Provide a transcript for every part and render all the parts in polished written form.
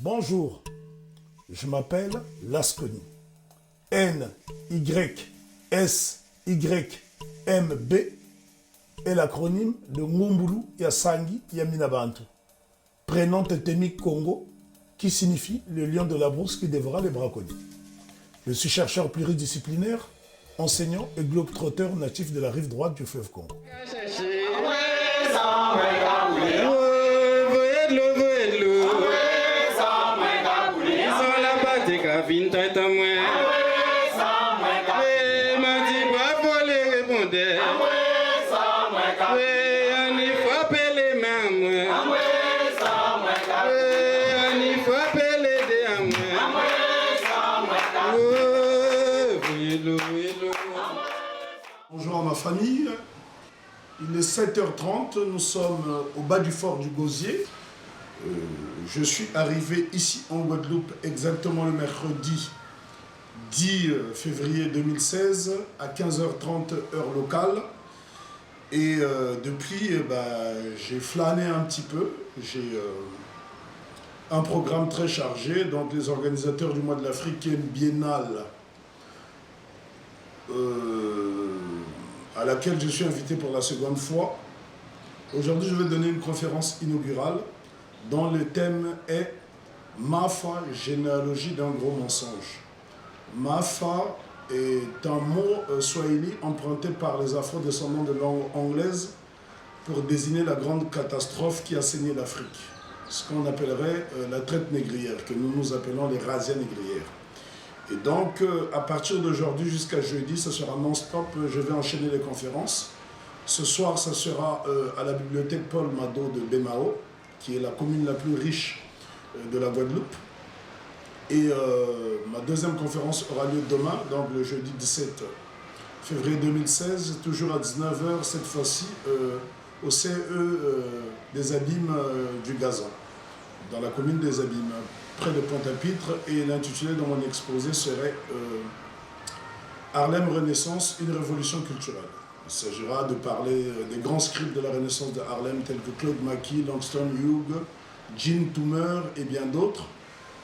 Bonjour, je m'appelle Lasconi. NYSYMB est l'acronyme de Ngumbulu Yasangi Yaminabantu, prénom totémique Congo qui signifie le lion de la brousse qui dévora les braconniers. Je suis chercheur pluridisciplinaire, enseignant et globe-trotteur natif de la rive droite du fleuve Congo. Bonjour à ma famille, il est 7h30, nous sommes au bas du fort du Gosier. Je suis arrivé ici en Guadeloupe exactement le mercredi 10 février 2016 à 15h30 heure locale. Et depuis, j'ai flâné un petit peu. J'ai un programme très chargé. Donc les organisateurs du mois de l'Africaine biennale à laquelle je suis invité pour la seconde fois. Aujourd'hui, je vais donner une conférence inaugurale dont le thème est « Mafa, généalogie d'un gros mensonge ». Mafa est un mot swahili emprunté par les afro-descendants de langue anglaise pour désigner la grande catastrophe qui a saigné l'Afrique, ce qu'on appellerait la traite négrière, que nous appelons les razzias négrières. Et donc, à partir d'aujourd'hui jusqu'à jeudi, ce sera non-stop, je vais enchaîner les conférences. Ce soir, ça sera à la bibliothèque Paul Mado de Bémao, qui est la commune la plus riche de la Guadeloupe. Et ma deuxième conférence aura lieu demain, donc le jeudi 17 février 2016, toujours à 19h, cette fois-ci au CE des Abîmes du Gazon, dans la commune des Abîmes, près de Pointe-à-Pitre, et l'intitulé de mon exposé serait Harlem Renaissance, une révolution culturelle. Il s'agira de parler des grands scripts de la Renaissance de Harlem, tels que Claude Mackie, Langston Hughes, Jean Toomer et bien d'autres.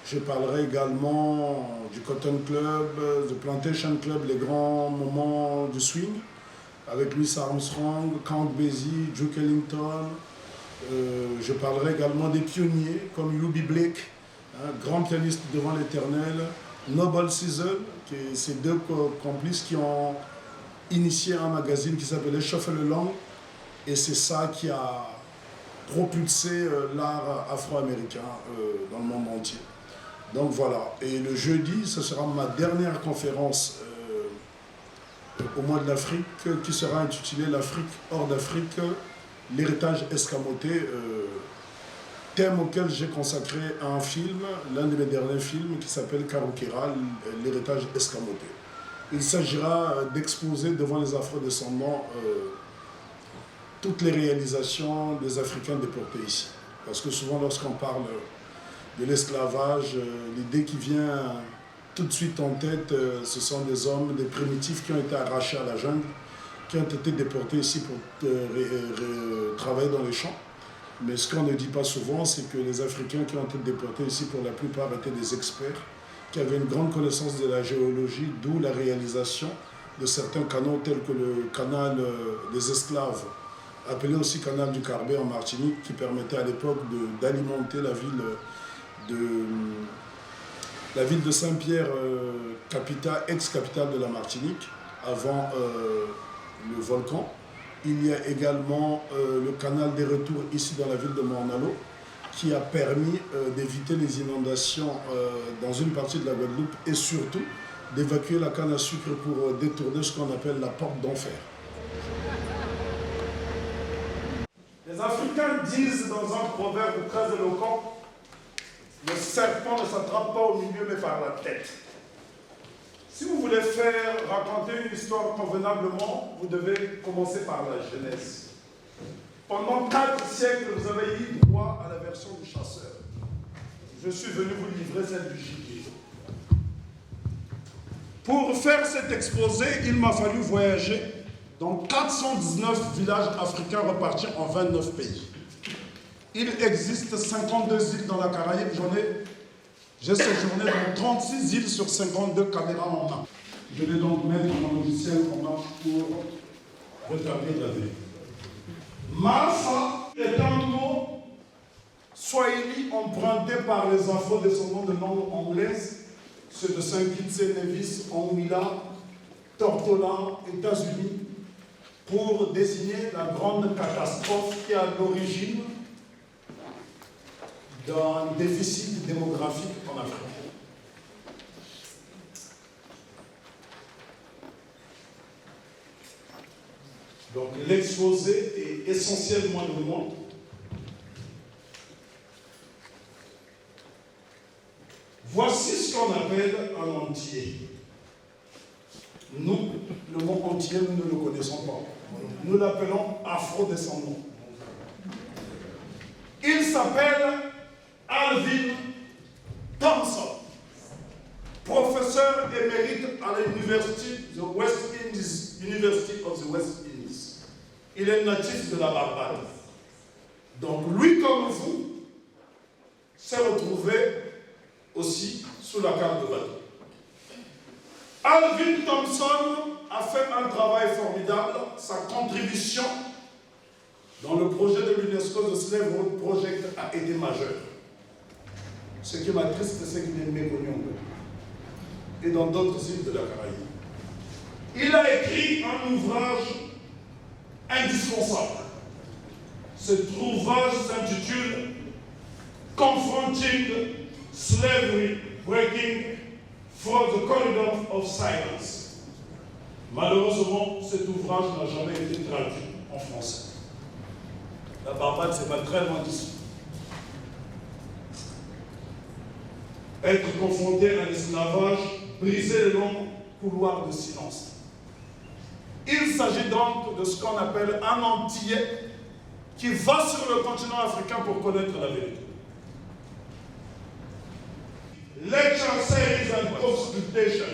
Je parlerai également du Cotton Club, du Plantation Club, les grands moments du swing, avec Louis Armstrong, Count Basie, Duke Ellington. Je parlerai également des pionniers comme Eubie Blake, grand pianiste devant l'éternel, Noble Season, qui est ces deux complices qui ont initié un magazine qui s'appelait Shuffle Long, et c'est ça qui a propulsé l'art afro-américain dans le monde entier. Donc voilà, et le jeudi, ce sera ma dernière conférence au mois de l'Afrique, qui sera intitulée L'Afrique hors d'Afrique, l'héritage escamoté, thème auquel j'ai consacré un film, l'un de mes derniers films, qui s'appelle Karukera, l'héritage escamoté. Il s'agira d'exposer devant les afro-descendants toutes les réalisations des Africains déportés ici. Parce que souvent, lorsqu'on parle de l'esclavage, l'idée qui vient tout de suite en tête, ce sont des hommes, des primitifs qui ont été arrachés à la jungle, qui ont été déportés ici pour travailler dans les champs. Mais ce qu'on ne dit pas souvent, c'est que les Africains qui ont été déportés ici, pour la plupart, étaient des experts, qui avaient une grande connaissance de la géologie, d'où la réalisation de certains canaux tels que le canal des esclaves, appelé aussi canal du Carbet en Martinique, qui permettait à l'époque d'alimenter la ville de Saint-Pierre, ex-capitale de la Martinique, avant le volcan. Il y a également le canal des retours ici dans la ville de Morne-à-l'Eau, qui a permis d'éviter les inondations dans une partie de la Guadeloupe et surtout d'évacuer la canne à sucre pour détourner ce qu'on appelle la porte d'enfer. Les Africains disent dans un proverbe très éloquent: le serpent ne s'attrape pas au milieu mais par la tête. Si vous voulez raconter une histoire convenablement, vous devez commencer par la jeunesse. Pendant 4 siècles, vous avez eu droit à la version du chasseur. Je suis venu vous livrer celle du gibier. Pour faire cet exposé, il m'a fallu voyager dans 419 villages africains repartis en 29 pays. Il existe 52 îles dans la Caraïbe, j'en ai J'ai séjourné dans 36 îles sur 52 caméras en main. Je vais donc mettre mon logiciel en marche pour rétablir la vérité. Massa est un mot swahili emprunté par les afro-descendants de langue anglaise, ceux de Saint Kitts et Nevis, Anguilla, Tortola, États-Unis, pour désigner la grande catastrophe qui est à l'origine d'un déficit démographique en Afrique. Donc l'exposé est essentiellement le mot. Voici ce qu'on appelle un entier. Nous, le mot entier, nous ne le connaissons pas. Nous l'appelons afro-descendant. Il s'appelle Alvin Thompson, professeur émérite à l'université de West Indies, University of the West Indies. Il est natif de la Barbade. Donc lui comme vous s'est retrouvé aussi sous la carte de bateau. Alvin Thompson a fait un travail formidable. Sa contribution dans le projet de l'UNESCO de Slave Road Project a été majeure. Ce qui m'attriste, c'est qu'il est méconnu en fait. Et dans d'autres îles de la Caraïbe. Il a écrit un ouvrage indispensable. Cet ouvrage s'intitule Confronting Slavery, Breaking from the Corridor of Silence. Malheureusement, cet ouvrage n'a jamais été traduit en français. La Barbade, c'est pas très loin d'ici. Être confronté à l'esclavage, briser les longs couloirs de silence. Il s'agit donc de ce qu'on appelle un Antillais qui va sur le continent africain pour connaître la vérité. Lecture Series and Consultation.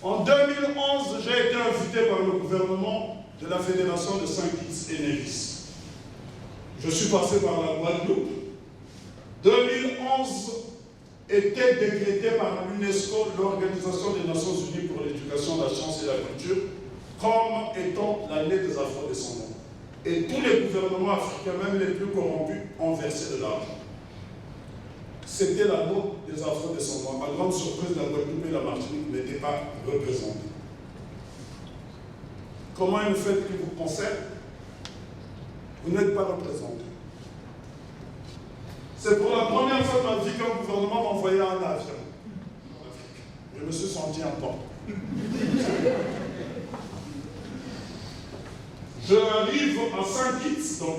En 2011, j'ai été invité par le gouvernement de la Fédération de Saint Kitts et Nevis. Je suis passé par la Guadeloupe. 2011 était décrété par l'UNESCO, l'Organisation des Nations Unies pour l'éducation, la science et la culture, comme étant l'année des afro-descendants. Et tous les gouvernements africains, même les plus corrompus, ont versé de l'argent. C'était la note des afro-descendants. À ma grande surprise, la Guadeloupe et la Martinique n'étaient pas représentées. Comment est le fait qui vous concerne? Vous n'êtes pas représentés. C'est pour la première fois de ma vie qu'un gouvernement m'a envoyé un avion. Je me suis senti important. Je arrive à Saint Kitts, donc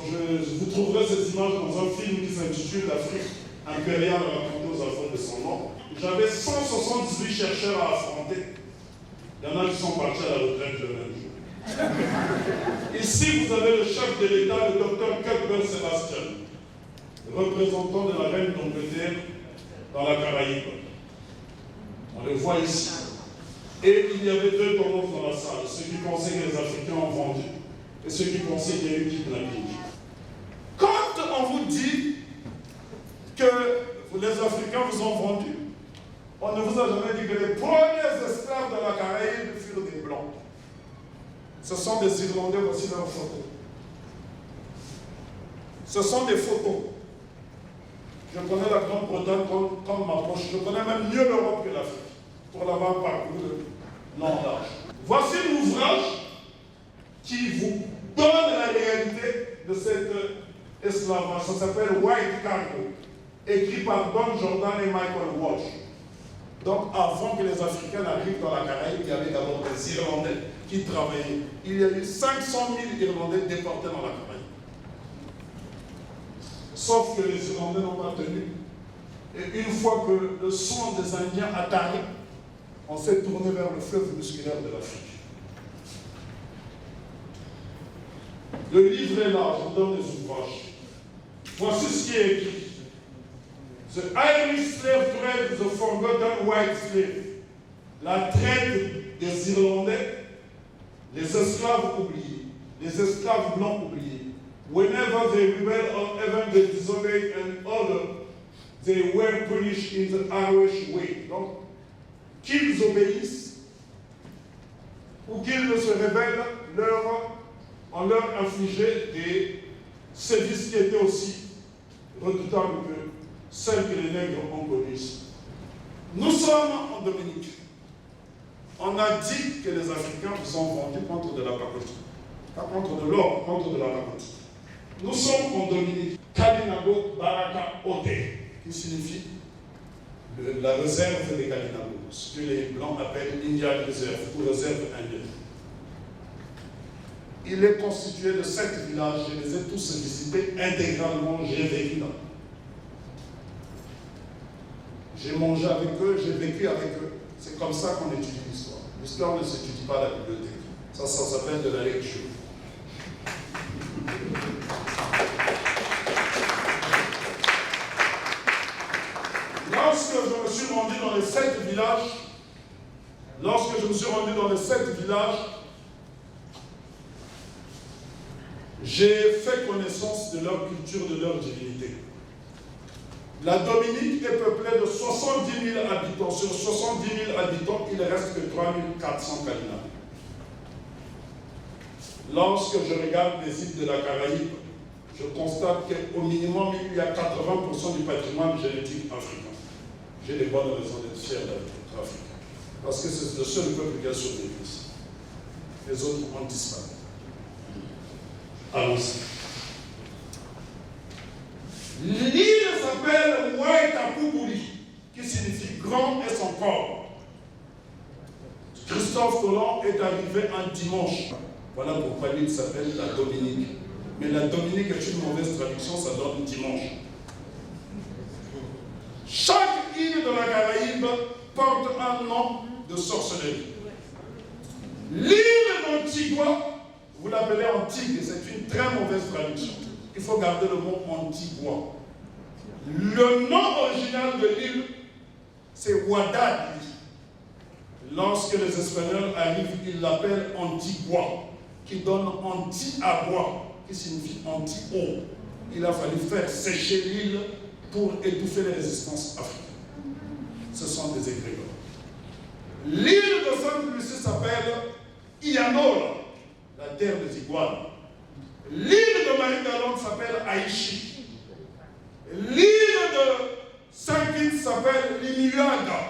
vous trouverez cette image dans un film qui s'intitule L'Afrique impériale racontée aux afro-descendants. J'avais 178 chercheurs à affronter. Il y en a qui sont partis à la retraite le même jour. Ici, vous avez le chef de l'État, le docteur Cuthbert Sébastien, représentant de la reine d'Angleterre dans la Caraïbe. On le voit ici. Et il y avait deux tendances dans la salle, ceux qui pensaient que les Africains ont vendu et ceux qui pensaient qu'il y a eu kidnapping. Quand on vous dit que les Africains vous ont vendu, on ne vous a jamais dit que les premiers esclaves de la Caraïbe furent des Blancs. Ce sont des Irlandais, voici leurs photos. Ce sont des photos. Je connais la Grande-Bretagne comme ma poche. Je connais même mieux l'Europe que l'Afrique, pour l'avoir parcouru de long en large. Voici l'ouvrage qui vous donne la réalité de cet esclavage. Ça s'appelle White Cargo, écrit par Don Jordan et Michael Walsh. Donc avant que les Africains n'arrivent dans la Caraïbe, il y avait d'abord des Irlandais qui travaillaient. Il y a eu 500 000 Irlandais déportés dans la Caraïbe. Sauf que les Irlandais n'ont pas tenu. Et une fois que le sang des Indiens a tari, on s'est tourné vers le fleuve musculaire de l'Afrique. Le livre est là, je vous donne les ouvrages. Voici ce qui est écrit. The Irish slave trade, the forgotten white slave. La traite des Irlandais, les esclaves oubliés, les esclaves blancs oubliés. Whenever they rebel or even they disobey an order, they were punished in the Irish way. Donc, qu'ils obéissent ou qu'ils ne se rebellent, on leur infligeait des sévices qui étaient aussi redoutables que celles que les nègres ont commises. Nous sommes en Dominique. On a dit que les Africains vous ont vendu contre de la pacotille. Pas contre de l'or, contre de la pacotille. Nous sommes en Dominique. Kalinago Baraka Ote, qui signifie la réserve des Kalinago, ce que les Blancs appellent Indian Reserve ou réserve indienne. Il est constitué de 7 villages, je les ai tous visités intégralement, j'ai vécu là. J'ai mangé avec eux, j'ai vécu avec eux. C'est comme ça qu'on étudie l'histoire. L'histoire ne s'étudie pas à la bibliothèque. Ça s'appelle de la lecture. Lorsque je me suis rendu dans les 7 villages, j'ai fait connaissance de leur culture, de leur divinité. La Dominique est peuplée de 70 000 habitants. Sur 70 000 habitants, il ne reste que 3 400 Kalina. Lorsque je regarde les îles de la Caraïbe, je constate qu'au minimum, il y a 80% du patrimoine génétique africain. J'ai des bonnes raisons d'être fier d'être africain. Parce que c'est le seul peuple qui a survécu ici. Les autres ont disparu. Allons-y. L'île s'appelle Waitapubuli, qui signifie grand est son corps. Christophe Colomb est arrivé un dimanche. Voilà pourquoi l'île s'appelle la Dominique. Mais la Dominique est une mauvaise traduction, ça donne dimanche. Chaque île de la Caraïbe porte un nom de sorcellerie. L'île d'Antigua, vous l'appelez Antigue, c'est une très mauvaise traduction. Il faut garder le mot Antigua. Le nom original de l'île, c'est Ouadad. Lorsque les Espagnols arrivent, ils l'appellent Antigua, qui donne anti-agua, qui signifie anti-eau. Il a fallu faire sécher l'île pour étouffer les résistances africaines. Ce sont des égrégores. L'île de Sainte-Lucie s'appelle Ianola, la terre des iguanes. L'île de Marie-Galante s'appelle Aïchi. L'île de Saint-Kitts s'appelle Limiuaga.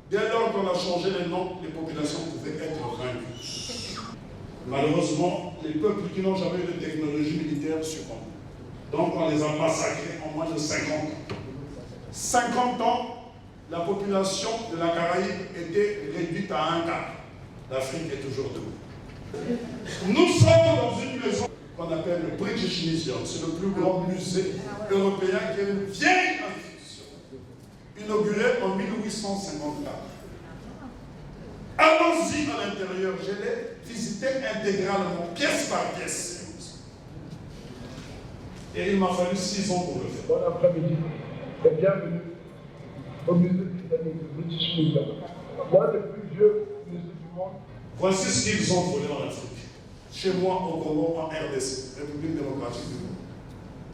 Dès lors qu'on a changé les noms, les populations pouvaient être vaincues. Malheureusement, les peuples qui n'ont jamais eu de technologie militaire succombent. Donc on les a massacrés en moins de 50 ans. 50 ans, la population de la Caraïbe était réduite à un quart. L'Afrique est toujours debout. Nous sommes dans une maison qu'on appelle le British Museum. C'est le plus grand musée européen qui est une vieille institution, inaugurée en 1854. Allons-y à l'intérieur. Je l'ai visité intégralement, pièce par pièce. Et il m'a fallu 6 ans pour le faire. Bon après-midi et bienvenue au musée britannique du British Museum. L'un des plus vieux musées du monde. Voici ce qu'ils ont volé en Afrique. Chez moi, au Congo, en RDC, République démocratique du Congo.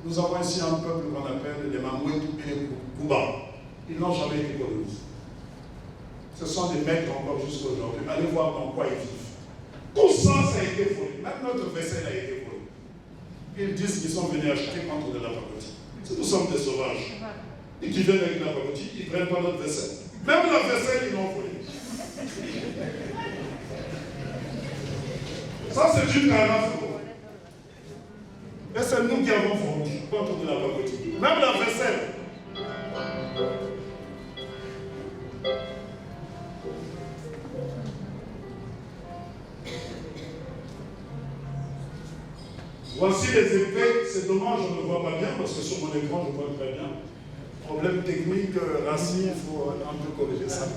Nous avons ici un peuple qu'on appelle les Mamouetou et les Kouba. Ils n'ont jamais été colonisés. Ce sont des maîtres encore jusqu'à aujourd'hui. Allez voir dans quoi ils vivent. Tout ça, ça a été volé. Même notre vaisselle a été volée. Ils disent qu'ils sont venus acheter contre de la pacotille. Si nous sommes des sauvages, et qui viennent avec la pacotille, ils ne prennent pas notre vaisselle. Même la vaisselle, ils l'ont volée. Ça, c'est une carafe. Et c'est nous qui avons vendu contre de la pacotille. Même la vaisselle. Voici les épées. C'est dommage, je ne vois pas bien parce que sur mon écran, je vois très bien. Problème technique, racine, il faut un peu corriger ça.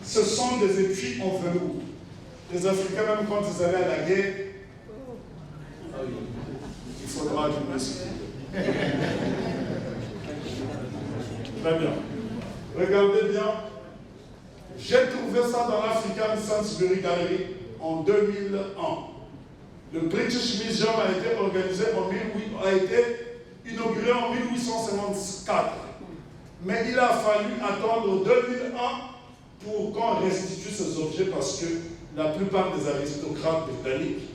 Ce sont des écrits en velours. Les Africains, même quand ils allaient à la guerre, il faudra du merci. Très bien. Regardez bien. J'ai trouvé ça dans l'African Sainsbury Gallery en 2001. Le British Museum a été organisé en 1800, a été inauguré en 1854. Mais il a fallu attendre 2001 pour qu'on restitue ces objets parce que la plupart des aristocrates britanniques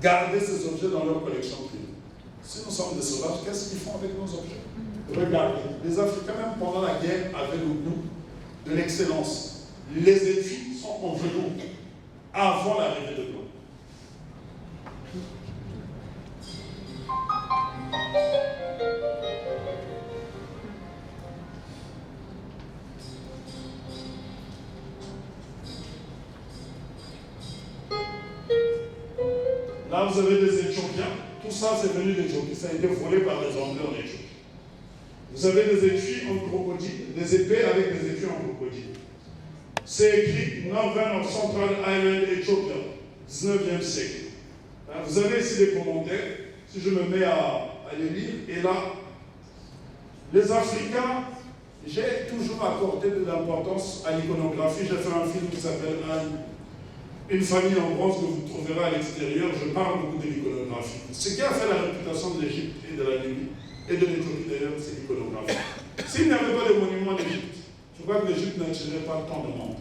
gardaient ces objets dans leur collection privée. Si nous sommes des sauvages, qu'est-ce qu'ils font avec nos objets? Regardez, les Africains, même pendant la guerre, avaient le goût de l'excellence. Les étuis sont en velours avant l'arrivée de blanc. Là, vous avez des Éthiopiens. Tout ça, c'est venu d'Éthiopie. Ça a été volé par les Anglais en Éthiopie. Vous avez des étuis en crocodile, des épées avec des étuis en crocodile. C'est écrit Northern or Central Island Ethiopia, 19e siècle. Vous avez ici des commentaires. Si je me mets à les lire, et là, les Africains, j'ai toujours accordé de l'importance à l'iconographie. J'ai fait un film qui s'appelle Une famille en bronze que vous trouverez à l'extérieur. Je parle beaucoup de l'iconographie. Ce qui a fait la réputation de l'Égypte et de la Libye, et de l'Éthiopie d'ailleurs, c'est l'iconographie. S'il n'y avait pas de monuments d'Égypte, je crois que l'Égypte n'attirerait pas tant de monde.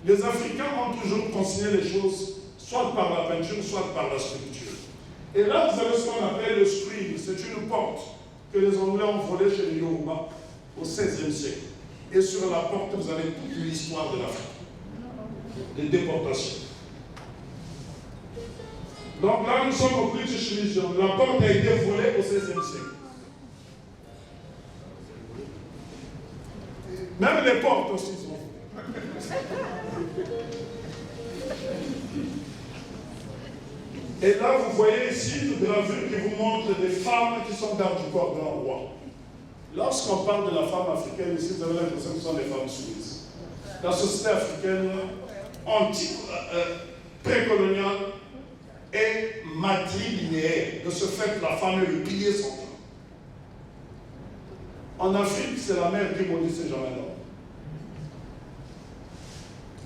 Les Africains ont toujours consigné les choses, soit par la peinture, soit par la sculpture. Et là, vous avez ce qu'on appelle le screen. C'est une porte que les Anglais ont volée chez les Yoruba au XVIe siècle. Et sur la porte, vous avez toute l'histoire de l'Afrique, des déportations. Donc là, nous sommes au British Museum. La porte a été volée au XVIe siècle. Même les portes aussi sont. Et là, vous voyez ici une gravure qui vous montre des femmes qui sont gardes du corps d'un roi. Lorsqu'on parle de la femme africaine, ici, vous avez l'impression que ce sont des femmes soumises. La société africaine antique, précoloniale, est matrilinéaire. De ce fait, la femme est le pilier central. En Afrique, c'est la mère qui maudit ses jamais d'homme.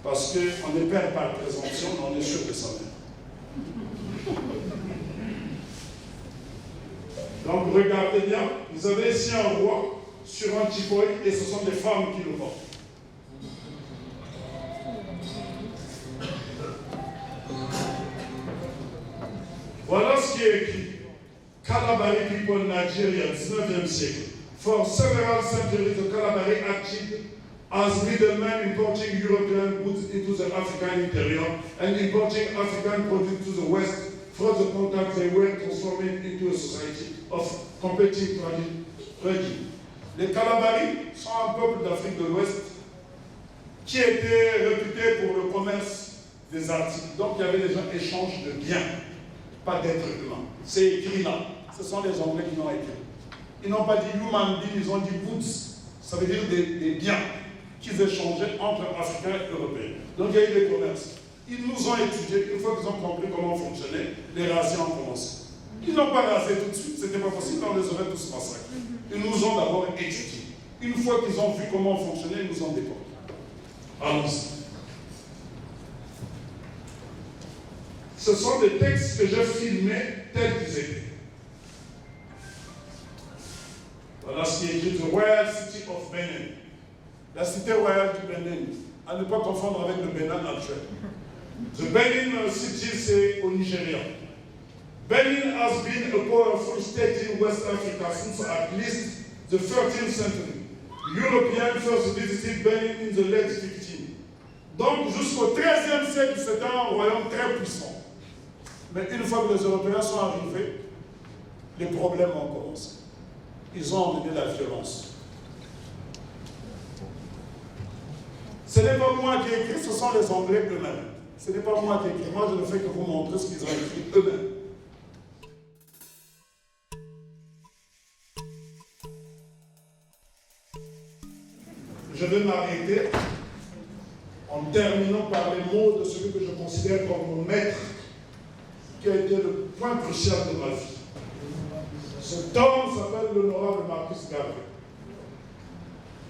Parce qu'on est père par présomption, mais on est sûr de sa mère. Donc regardez bien, vous avez ici un roi sur un tipoï et ce sont des femmes qui le portent. Voilà ce qui est écrit. Kalabari people Nigeria, 19e siècle. For several centuries, the Kalabari acted as middlemen importing European goods into the African interior and importing African products to the West. Through the contact, they were transforming into a society of competing traditions. Les Kalabari sont un peuple d'Afrique de l'Ouest qui était réputé pour le commerce des articles. Donc il y avait des gens échanges de biens, pas d'êtres humains. C'est écrit là. Ce sont les Anglais qui l'ont écrit. Ils n'ont pas dit human being, ils ont dit goods. Ça veut dire des biens qu'ils échangeaient entre Africains et Européens. Donc il y a eu des commerces. Ils nous ont étudiés, une fois qu'ils ont compris comment fonctionnait, les razzias ont commencé. Ils n'ont pas rasé tout de suite, c'était pas possible, on les aurait tous massacrés. Ils nous ont d'abord étudiés. Une fois qu'ils ont vu comment fonctionnait, ils nous ont déportés. Allons-y. Ce sont des textes que j'ai filmés tels qu'ils étaient. Voilà ce qui est écrit, The Royal City of Benin. La cité royale du Bénin, à ne pas confondre avec le Bénin actuel. The Benin City, c'est au Nigeria. Benin has been a powerful state in West Africa since at least the 13th century. Europeans first visited Benin in the late 15th. Donc jusqu'au 13e siècle, c'était un royaume très puissant. Mais une fois que les Européens sont arrivés, les problèmes ont commencé. Ils ont emmené la violence. Ce n'est pas moi qui ai écrit, ce sont les Anglais eux-mêmes. Ce n'est pas moi qui ai écrit. Moi, je ne fais que vous montrer ce qu'ils ont écrit eux-mêmes. Je vais m'arrêter en terminant par les mots de celui que je considère comme mon maître, qui a été le point crucial de ma vie. Cet homme s'appelle l'honorable Marcus Garvey,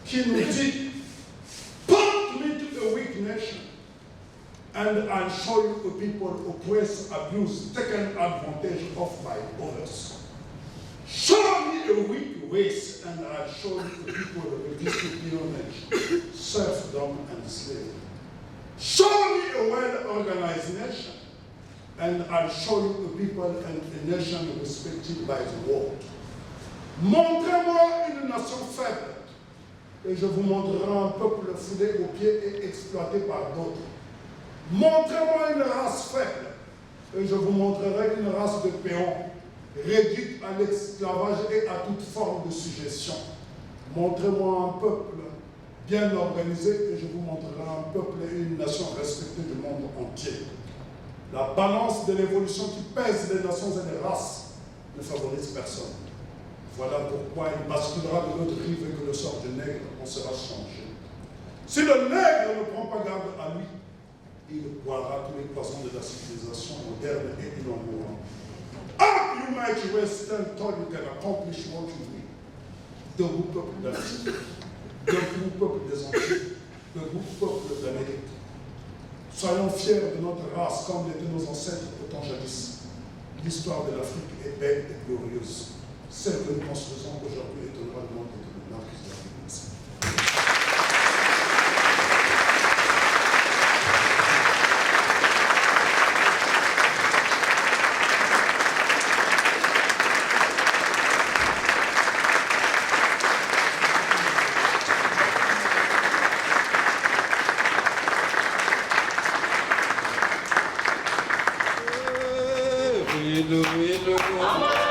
qui nous dit « Put me to a weak nation, and I'll show you a people oppressed, abused, taken advantage of by others. Show me the weak race, and I'll show you the people of this peonage, serfdom and slavery. Show me a well-organized nation, and I'll show you the people and a nation respected by the world. Montrez-moi une nation faible, et je vous montrerai un peuple foulé aux pieds et exploité par d'autres. Montrez-moi une race faible, et je vous montrerai une race de péons, réduite à l'esclavage et à toute forme de suggestion. Montrez-moi un peuple bien organisé, et je vous montrerai un peuple et une nation respectée du monde entier. La balance de l'évolution qui pèse les nations et les races ne favorise personne. Voilà pourquoi il basculera de l'autre rive et que le sort du nègre en sera changé. Si le nègre ne prend pas garde à lui, il boira tous les poisons de la civilisation moderne et il en mourra. How you might Western thought you can accomplish what you need. Debout peuple d'Afrique, debout peuple des Antilles, debout peuple d'Amérique. Soyons fiers de notre race comme l'étaient nos ancêtres au temps jadis. L'histoire de l'Afrique est belle et glorieuse. Celle que nous construisons aujourd'hui étonnera le monde de la marquise de l'Afrique. Merci. Hello, hello.